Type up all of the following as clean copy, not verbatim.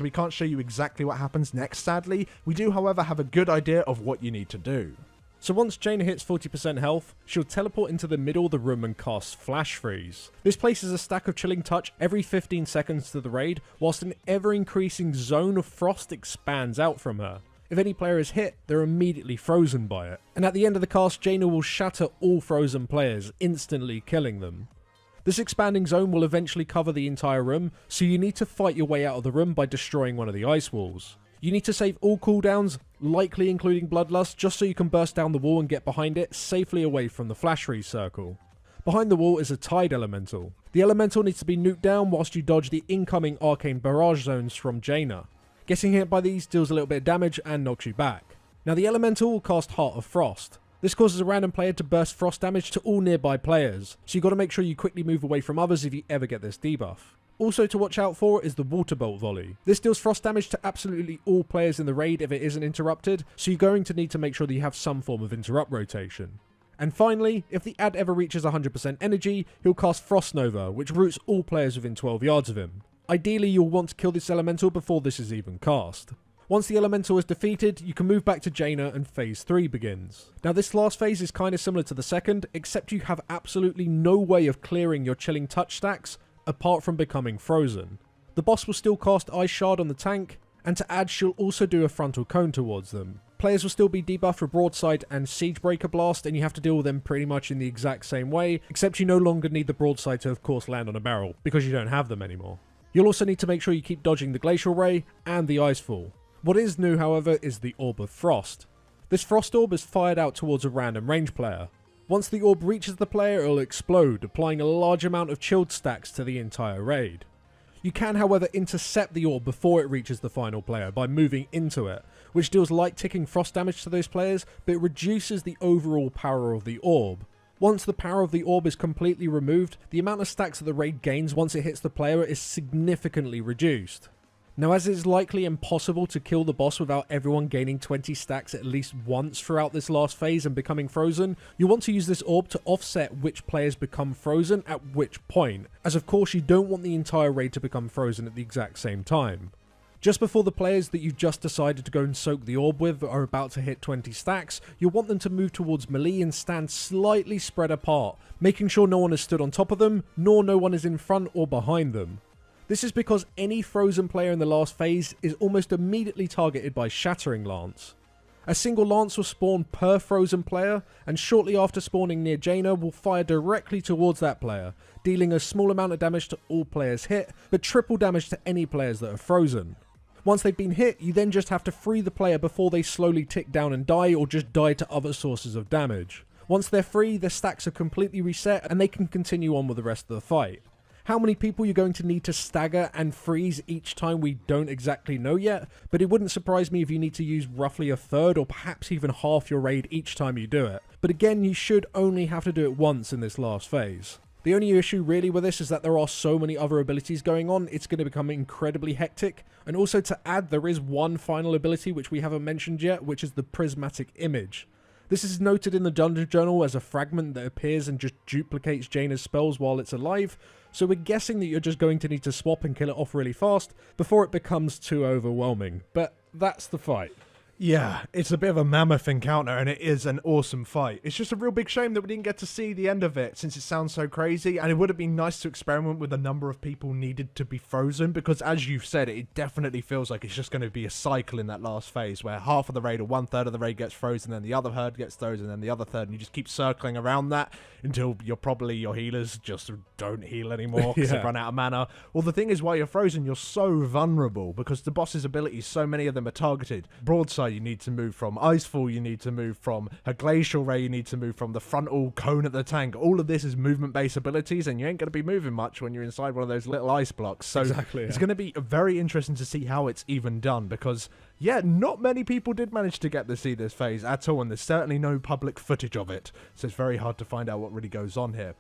so we can't show you exactly what happens next, sadly. We do, however, have a good idea of what you need to do. So once Jaina hits 40% health, she'll teleport into the middle of the room and cast Flash Freeze. This places a stack of Chilling Touch every 15 seconds to the raid, whilst an ever-increasing zone of frost expands out from her. If any player is hit, they're immediately frozen by it. And at the end of the cast, Jaina will shatter all frozen players, instantly killing them. This expanding zone will eventually cover the entire room, so you need to fight your way out of the room by destroying one of the ice walls. You need to save all cooldowns, likely including Bloodlust, just so you can burst down the wall and get behind it, safely away from the Flash Freeze circle. Behind the wall is a Tide Elemental. The Elemental needs to be nuked down whilst you dodge the incoming Arcane Barrage zones from Jaina. Getting hit by these deals a little bit of damage and knocks you back. Now the Elemental will cast Heart of Frost. This causes a random player to burst frost damage to all nearby players, so you got to make sure you quickly move away from others if you ever get this debuff. Also to watch out for is the Water Bolt Volley. This deals frost damage to absolutely all players in the raid if it isn't interrupted, so you're going to need to make sure that you have some form of interrupt rotation. And finally, if the ad ever reaches 100% energy, he'll cast Frost Nova, which roots all players within 12 yards of him. Ideally, you'll want to kill this elemental before this is even cast. Once the elemental is defeated, you can move back to Jaina and phase 3 begins. Now this last phase is kind of similar to the second, except you have absolutely no way of clearing your Chilling Touch stacks, apart from becoming frozen. The boss will still cast Ice Shard on the tank, and to add, she'll also do a Frontal Cone towards them. Players will still be debuffed for Broadside and Siegebreaker Blast, and you have to deal with them pretty much in the exact same way, except you no longer need the Broadside to of course land on a barrel, because you don't have them anymore. You'll also need to make sure you keep dodging the Glacial Ray and the Icefall. What is new, however, is the Orb of Frost. This Frost Orb is fired out towards a random range player. Once the orb reaches the player, it'll explode, applying a large amount of chilled stacks to the entire raid. You can, however, intercept the orb before it reaches the final player by moving into it, which deals light ticking frost damage to those players, but it reduces the overall power of the orb. Once the power of the orb is completely removed, the amount of stacks that the raid gains once it hits the player is significantly reduced. Now, as it is likely impossible to kill the boss without everyone gaining 20 stacks at least once throughout this last phase and becoming frozen, you want to use this orb to offset which players become frozen at which point, as of course you don't want the entire raid to become frozen at the exact same time. Just before the players that you've just decided to go and soak the orb with are about to hit 20 stacks, you'll want them to move towards melee and stand slightly spread apart, making sure no one has stood on top of them, nor no one is in front or behind them. This is because any frozen player in the last phase is almost immediately targeted by Shattering Lance. A single lance will spawn per frozen player, and shortly after spawning near Jaina will fire directly towards that player, dealing a small amount of damage to all players hit, but triple damage to any players that are frozen. Once they've been hit, you then just have to free the player before they slowly tick down and die, or just die to other sources of damage. Once they're free, their stacks are completely reset and they can continue on with the rest of the fight. How many people you're going to need to stagger and freeze each time we don't exactly know yet, but it wouldn't surprise me if you need to use roughly a third or perhaps even half your raid each time you do it. But again, you should only have to do it once in this last phase. The only issue really with this is that there are so many other abilities going on, it's going to become incredibly hectic. And also to add, there is one final ability which we haven't mentioned yet, which is the Prismatic Image. This is noted in the Dungeon Journal as a fragment that appears and just duplicates Jaina's spells while it's alive, so we're guessing that you're just going to need to swap and kill it off really fast before it becomes too overwhelming. But that's the fight. Yeah, it's a bit of a mammoth encounter and it is an awesome fight. It's just a real big shame that we didn't get to see the end of it since it sounds so crazy, and it would have been nice to experiment with the number of people needed to be frozen, because as you've said, it definitely feels like it's just going to be a cycle in that last phase where half of the raid or 1/3 of the raid gets frozen, then the other third gets frozen, and then the other third, and you just keep circling around that until your healers just don't heal anymore because they've run out of mana. Well, the thing is, while you're frozen, you're so vulnerable because the boss's abilities, so many of them are targeted. Broadside, you need to move from Icefall, you need to move from a Glacial Ray, you need to move from the Frontal Cone at the tank. All of this is movement-based abilities, and you ain't going to be moving much when you're inside one of those little ice blocks. So it's going to be very interesting to see how it's even done, because, yeah, not many people did manage to get to see this phase at all, and there's certainly no public footage of it, so it's very hard to find out what really goes on here.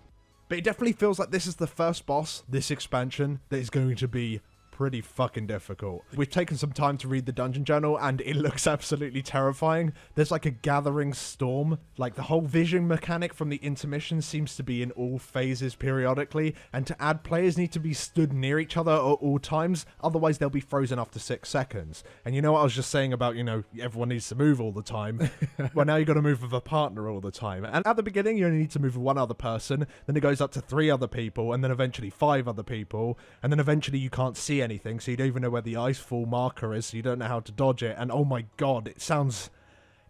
But it definitely feels like this is the first boss, this expansion, that is going to be pretty fucking difficult. We've taken some time to read the dungeon journal, and it looks absolutely terrifying. There's like a gathering storm. Like the whole vision mechanic from the intermission seems to be in all phases periodically, and to add, players need to be stood near each other at all times, otherwise they'll be frozen after 6 seconds. And you know what I was just saying about, you know, everyone needs to move all the time? Well, now you've got to move with a partner all the time. And at the beginning, you only need to move with one other person, then it goes up to 3 other people, and then eventually 5 other people, and then eventually you can't see anything, so you don't even know where the icefall marker is, so you don't know how to dodge it. And oh my god, it sounds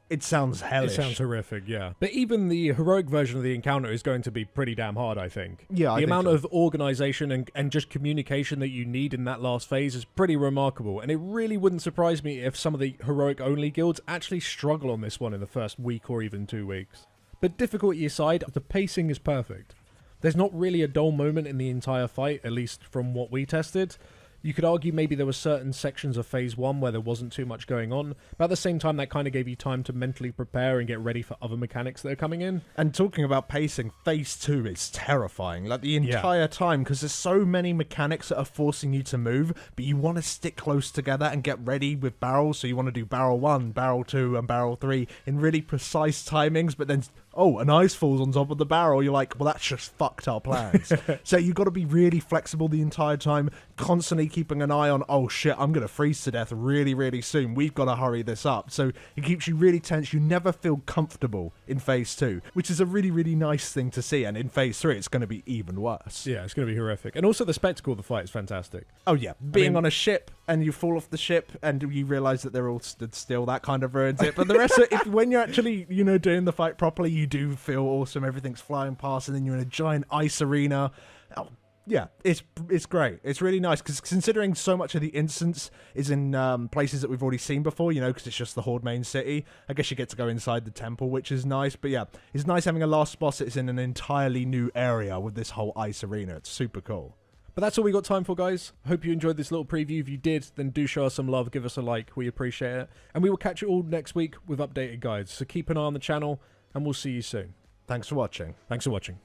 hellish. It sounds horrific, yeah. But even the heroic version of the encounter is going to be pretty damn hard, I think. Yeah, the amount of organization and just communication that you need in that last phase is pretty remarkable, and it really wouldn't surprise me if some of the heroic-only guilds actually struggle on this one in the first week or even 2 weeks. But difficulty aside, the pacing is perfect. There's not really a dull moment in the entire fight, at least from what we tested. You could argue maybe there were certain sections of Phase 1 where there wasn't too much going on, but at the same time that kind of gave you time to mentally prepare and get ready for other mechanics that are coming in. And talking about pacing, Phase 2 is terrifying, like the entire time, because there's so many mechanics that are forcing you to move, but you want to stick close together and get ready with barrels, so you want to do barrel 1, barrel 2, and barrel 3 in really precise timings, but then an ice falls on top of the barrel, you're like, well, that's just fucked our plans. So you've got to be really flexible the entire time, constantly keeping an eye on, oh shit, I'm going to freeze to death really, really soon. We've got to hurry this up. So it keeps you really tense. You never feel comfortable in Phase 2, which is a really, really nice thing to see. And in Phase 3, it's going to be even worse. Yeah, it's going to be horrific. And also the spectacle of the fight is fantastic. Oh yeah, being on a ship and you fall off the ship and you realize that they're all stood still, that kind of ruins it. But the rest of when you're actually, doing the fight properly, you do feel awesome. Everything's flying past, and then you're in a giant ice arena. Oh, yeah, it's great. It's really nice, because considering so much of the instance is in places that we've already seen before, because it's just the Horde main city, I guess you get to go inside the temple, which is nice. But yeah, it's nice having a last boss that's in an entirely new area with this whole ice arena. It's super cool. But that's all we got time for, guys. Hope you enjoyed this little preview. If you did, then do show us some love. Give us a like. We appreciate it. And we will catch you all next week with updated guides. So keep an eye on the channel, and we'll see you soon. Thanks for watching. Thanks for watching.